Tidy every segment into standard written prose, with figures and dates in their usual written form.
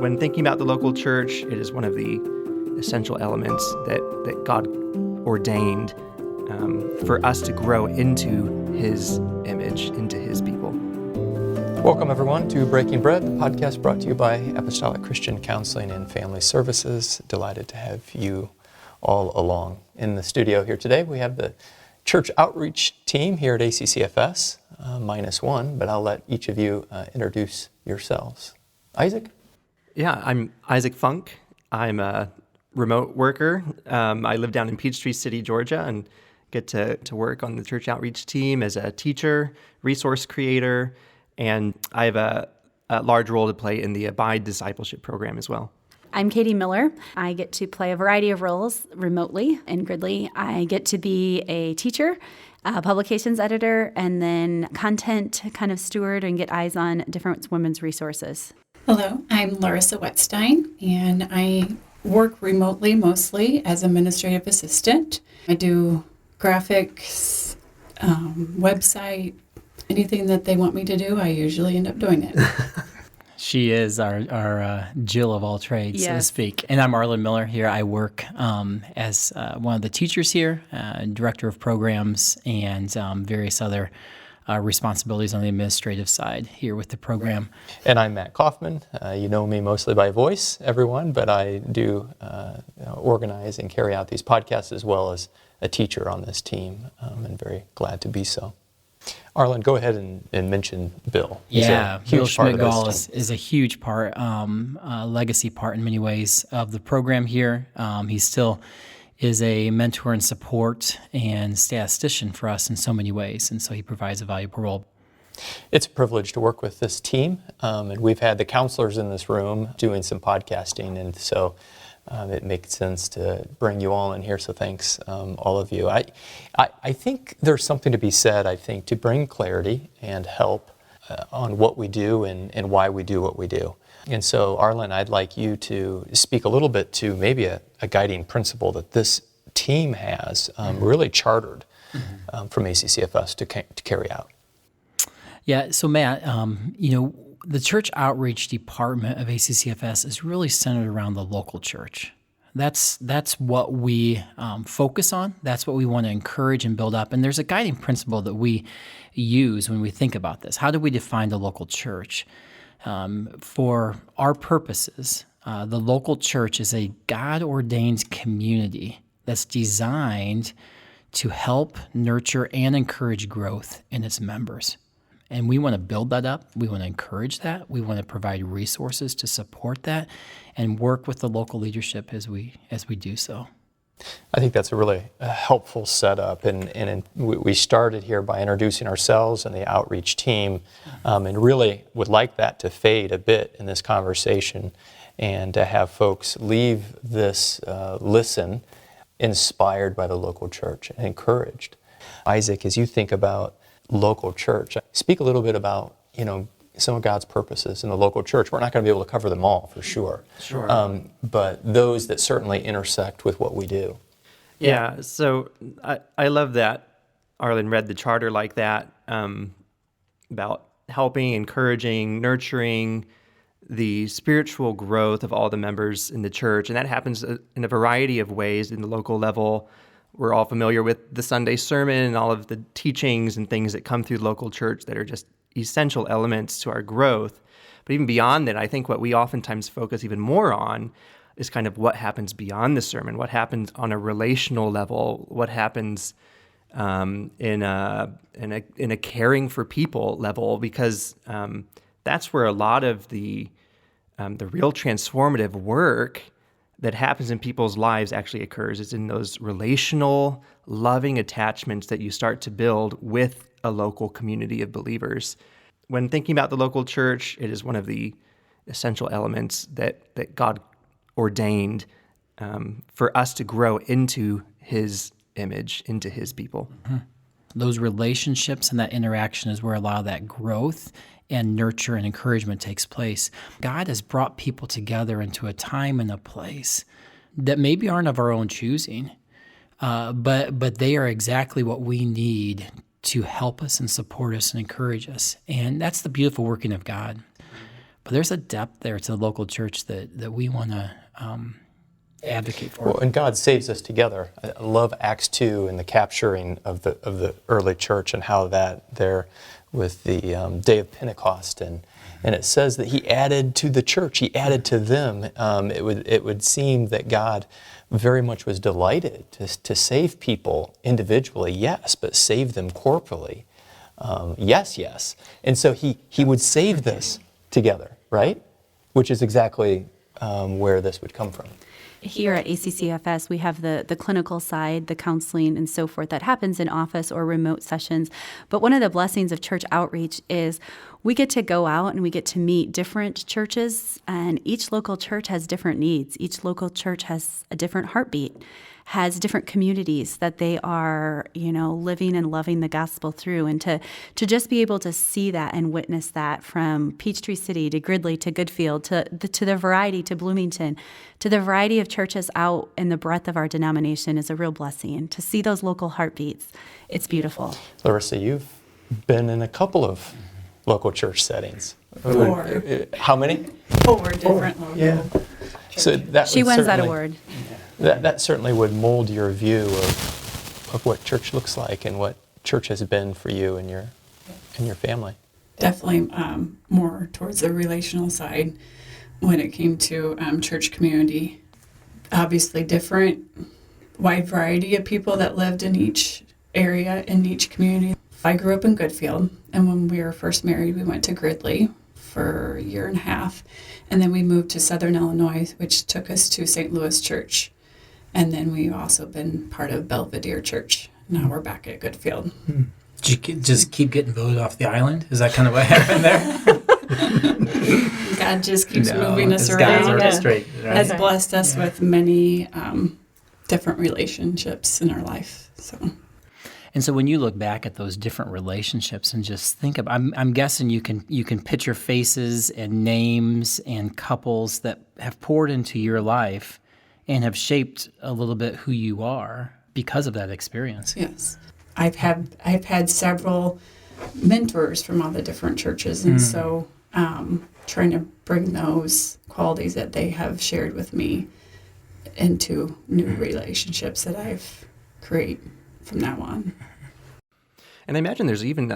When thinking about the local church, it is one of the essential elements that God ordained for us to grow into His image, into His people. Welcome, everyone, to Breaking Bread, the podcast brought to you by Apostolic Christian Counseling and Family Services. Delighted to have you all along. In the studio here today, we have the church outreach team here at ACCFS, minus one, but I'll let each of you introduce yourselves. Isaac? Yeah, I'm Isaac Funk. I'm a remote worker. I live down in Peachtree City, Georgia, and get to work on the church outreach team as a teacher, resource creator, and I have a large role to play in the Abide Discipleship program as well. I'm Katie Miller. I get to play a variety of roles remotely in Gridley. I get to be a teacher, a publications editor, and then content kind of steward and get eyes on different women's resources. Hello, I'm Larissa Wetstein, and I work remotely mostly as administrative assistant. I do graphics, website, anything that they want me to do, I usually end up doing it. She is our Jill of all trades, Yes. so to speak. And I'm Arlen Miller here. I work as one of the teachers here, director of programs, and various other responsibilities on the administrative side here with the program. And I'm Matt Kaufman. You know me mostly by voice, everyone, but I do organize and carry out these podcasts as well as a teacher on this team, and very glad to be so. Arlen, go ahead and mention Bill. He's Yeah, a Bill huge part of this Schmidt-Gall team. is a huge part, a legacy part in many ways of the program here. He still is a mentor and support and statistician for us in so many ways, and so he provides a valuable role. It's a privilege to work with this team, and we've had the counselors in this room doing some podcasting, and so it makes sense to bring you all in here, so thanks, all of you. I think there's something to be said, to bring clarity and help on what we do and why we do what we do. And so, Arlen, I'd like you to speak a little bit to maybe a guiding principle that this team has really chartered from ACCFS to carry out. Yeah, so Matt, the church outreach department of ACCFS is really centered around the local church. That's what we focus on. That's what we want to encourage and build up. And there's a guiding principle that we use when we think about this. How do we define the local church? For our purposes, the local church is a God-ordained community that's designed to help, nurture, and encourage growth in its members. And we want to build that up. We want to encourage that. We want to provide resources to support that and work with the local leadership as we do so. I think that's a really helpful setup, and we started here by introducing ourselves and the outreach team, and really would like that to fade a bit in this conversation and to have folks leave this listen inspired by the local church and encouraged. Isaac, as you think about local church, speak a little bit about some of God's purposes in the local church. We're not going to be able to cover them all, for sure. Sure. But those that certainly intersect with what we do. Yeah, so I love that Arlen read the charter like that, about helping, encouraging, nurturing the spiritual growth of all the members in the church. And that happens in a variety of ways in the local level. We're all familiar with the Sunday sermon and all of the teachings and things that come through the local church that are just essential elements to our growth. But even beyond that, I think what we oftentimes focus even more on is kind of what happens beyond the sermon, what happens on a relational level, what happens in a caring for people level, because that's where a lot of the real transformative work that happens in people's lives actually occurs. It's in those relational, loving attachments that you start to build with a local community of believers. When thinking about the local church, it is one of the essential elements that God ordained for us to grow into His image, into His people. Mm-hmm. Those relationships and that interaction is where a lot of that growth and nurture and encouragement takes place. God has brought people together into a time and a place that maybe aren't of our own choosing, but they are exactly what we need to help us and support us and encourage us. And that's the beautiful working of God. But there's a depth there to the local church that we want to advocate for. Well, and God saves us together. I love Acts 2 and the capturing of the early church and how that there with the day of Pentecost and it says that He added to the church. He added to them. It would seem that God very much was delighted to save people individually, yes, but save them corporally, yes. And so He would save this together, right? Which is exactly where this would come from. Here at ACCFS, we have the clinical side, the counseling and so forth that happens in office or remote sessions. But one of the blessings of church outreach is we get to go out and we get to meet different churches, and each local church has different needs. Each local church has a different heartbeat, has different communities that they are, living and loving the gospel through. And to just be able to see that and witness that from Peachtree City to Gridley to Goodfield to the variety to Bloomington, to the variety of churches out in the breadth of our denomination is a real blessing. To see those local heartbeats, it's beautiful. Larissa, you've been in a couple of local church settings. 4. How many? 4 different local Yeah. So that She would wins that certainly- award. That certainly would mold your view of what church looks like and what church has been for you and your family. Definitely more towards the relational side when it came to church community. Obviously different, wide variety of people that lived in each area, in each community. I grew up in Goodfield, and when we were first married, we went to Gridley for a year and a half, and then we moved to Southern Illinois, which took us to St. Louis Church. And then we've also been part of Belvedere Church. Now we're back at Goodfield. Did you just keep getting voted off the island? Is that kind of what happened there? God just keeps moving us His guys around. are straight, right? Has blessed us with many different relationships in our life. And so when you look back at those different relationships and just think of, I'm guessing you can picture faces and names and couples that have poured into your life and have shaped a little bit who you are because of that experience. Yes, I've had several mentors from all the different churches, and so trying to bring those qualities that they have shared with me into new relationships that I've create from now on. And I imagine there's even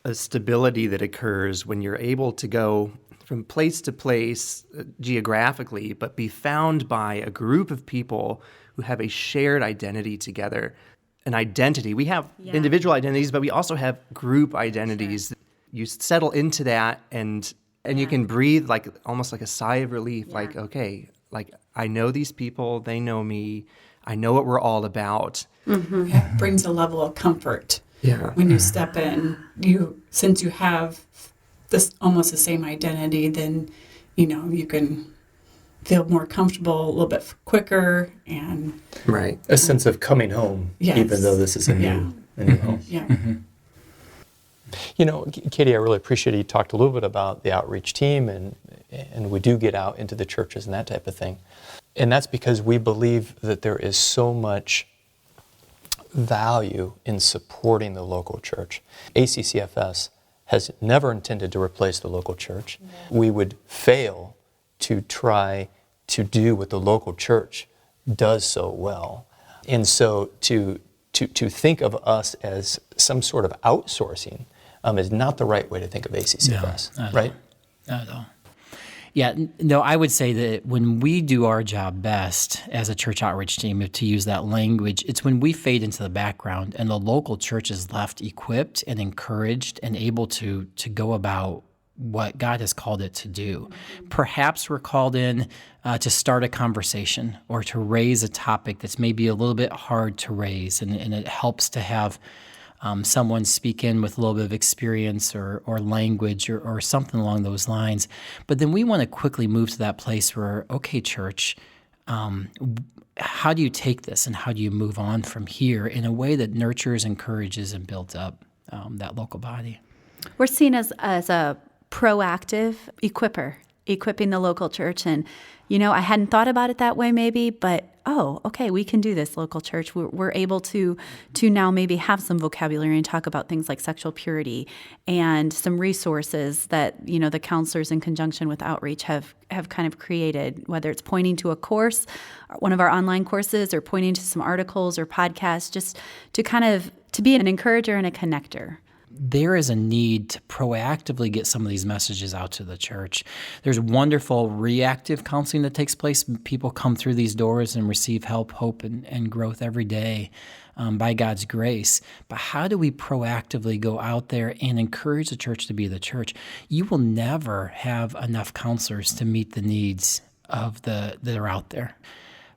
a stability that occurs when you're able to go from place to place geographically, but be found by a group of people who have a shared identity together. An identity. We have individual identities, but we also have group identities. Sure. You settle into that and you can breathe almost like a sigh of relief, like, okay, like I know these people, they know me, I know what we're all about. Mm-hmm. Yeah, it brings a level of comfort. Yeah. When you step in, since you have this almost the same identity, then you can feel more comfortable a little bit quicker and right. A sense of coming home, yes. even though this is a new home. Yeah. Mm-hmm. Katie, I really appreciate you talked a little bit about the outreach team, and we do get out into the churches and that type of thing. And that's because we believe that there is so much value in supporting the local church. ACCFS has never intended to replace the local church. Yeah. We would fail to try to do what the local church does so well. And so to think of us as some sort of outsourcing is not the right way to think of ACCFS, right? Not at all. Yeah, no, I would say that when we do our job best as a church outreach team, to use that language, it's when we fade into the background and the local church is left equipped and encouraged and able to go about what God has called it to do. Mm-hmm. Perhaps we're called in to start a conversation or to raise a topic that's maybe a little bit hard to raise, and it helps to have someone speak in with a little bit of experience or language or something along those lines. But then we want to quickly move to that place where, okay, church, how do you take this and how do you move on from here in a way that nurtures, encourages, and builds up that local body? We're seen as a proactive equipper equipping the local church. And, I hadn't thought about it that way maybe, but, okay, we can do this, local church. We're able to now maybe have some vocabulary and talk about things like sexual purity and some resources that, the counselors in conjunction with outreach have kind of created, whether it's pointing to a course, one of our online courses, or pointing to some articles or podcasts, just to be an encourager and a connector. There is a need to proactively get some of these messages out to the church. There's wonderful reactive counseling that takes place. People come through these doors and receive help, hope, and growth every day by God's grace. But how do we proactively go out there and encourage the church to be the church? You will never have enough counselors to meet the needs of that are out there.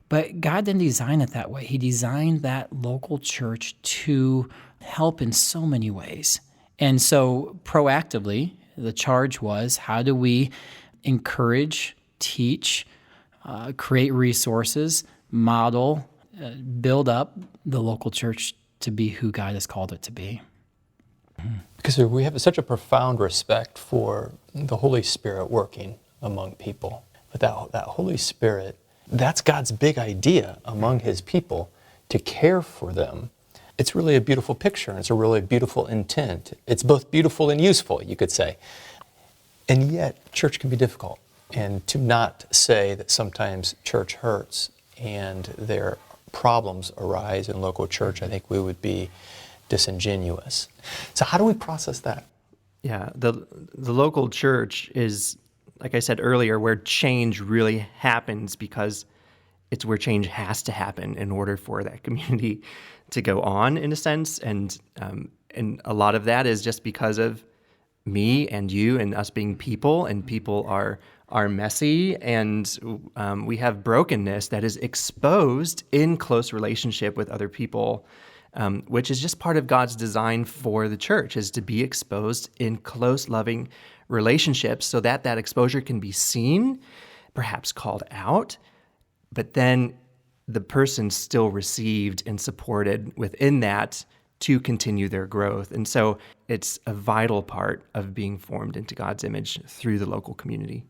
But God didn't design it that way. He designed that local church to help in so many ways. And so proactively, the charge was, how do we encourage, teach, create resources, model, build up the local church to be who God has called it to be? Because we have such a profound respect for the Holy Spirit working among people. But that Holy Spirit, that's God's big idea among His people, to care for them. It's really a beautiful picture, and it's a really beautiful intent. It's both beautiful and useful, you could say. And yet, church can be difficult. And to not say that sometimes church hurts and their problems arise in local church, I think we would be disingenuous. So how do we process that? Yeah, the local church is, like I said earlier, where change really happens, because it's where change has to happen in order for that community to go on, in a sense. And a lot of that is just because of me and you and us being people, and people are messy, and we have brokenness that is exposed in close relationship with other people, which is just part of God's design for the church, is to be exposed in close, loving relationships, so that exposure can be seen, perhaps called out, but then the person still received and supported within that to continue their growth. And so it's a vital part of being formed into God's image through the local community.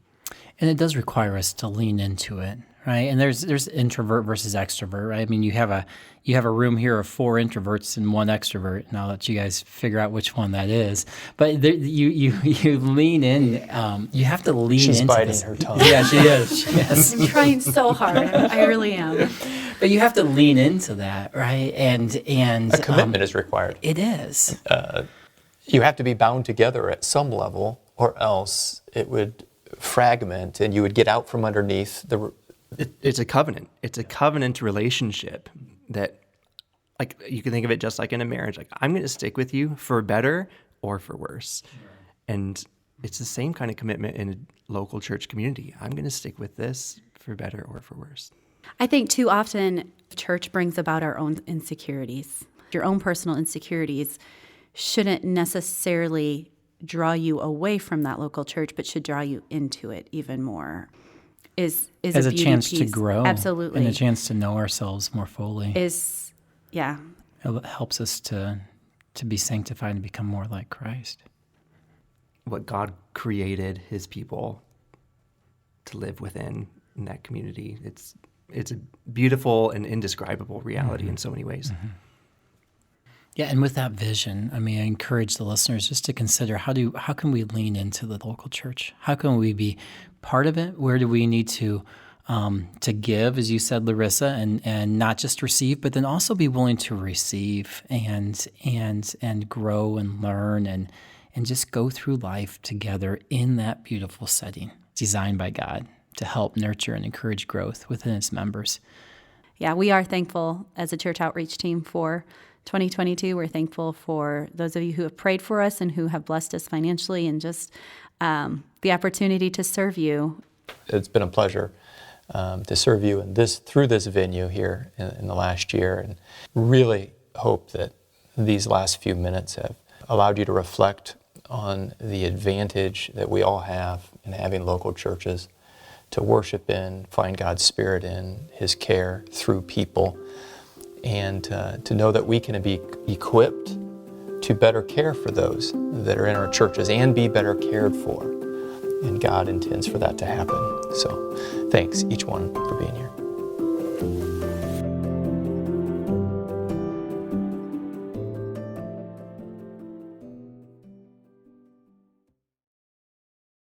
And it does require us to lean into it, right? And there's introvert versus extrovert, right? I mean, you have a room here of 4 introverts and 1 extrovert, and I'll let you guys figure out which one that is. But you lean in. You have to lean She's into biting this. her tongue. Yeah, she is. Yes. I'm trying so hard. I really am. But you have to lean into that, right? And A commitment is required. It is. You have to be bound together at some level, or else it would fragment and you would get out from underneath the... It's a covenant. It's a covenant relationship that, like, you can think of it just like in a marriage. Like, I'm going to stick with you for better or for worse. Sure. And it's the same kind of commitment in a local church community. I'm going to stick with this for better or for worse. I think too often church brings about our own insecurities. Your own personal insecurities shouldn't necessarily draw you away from that local church, but should draw you into it even more. Is as a beauty chance piece. to grow, Absolutely, and a chance to know ourselves more fully. It helps us to be sanctified and become more like Christ. What God created His people to live within in that community. It's a beautiful and indescribable reality in so many ways. Mm-hmm. Yeah, and with that vision, I mean, I encourage the listeners just to consider how can we lean into the local church? How can we be part of it? Where do we need to give, as you said, Larissa, and not just receive, but then also be willing to receive and grow and learn and just go through life together in that beautiful setting designed by God to help nurture and encourage growth within its members. Yeah, we are thankful as a church outreach team for 2022. We're thankful for those of you who have prayed for us and who have blessed us financially, and just the opportunity to serve you. It's been a pleasure to serve you through this venue here in the last year, and really hope that these last few minutes have allowed you to reflect on the advantage that we all have in having local churches to worship in, find God's Spirit in, His care through people, and to know that we can be equipped to better care for those that are in our churches and be better cared for. and God intends for that to happen. So thanks, each one, for being here.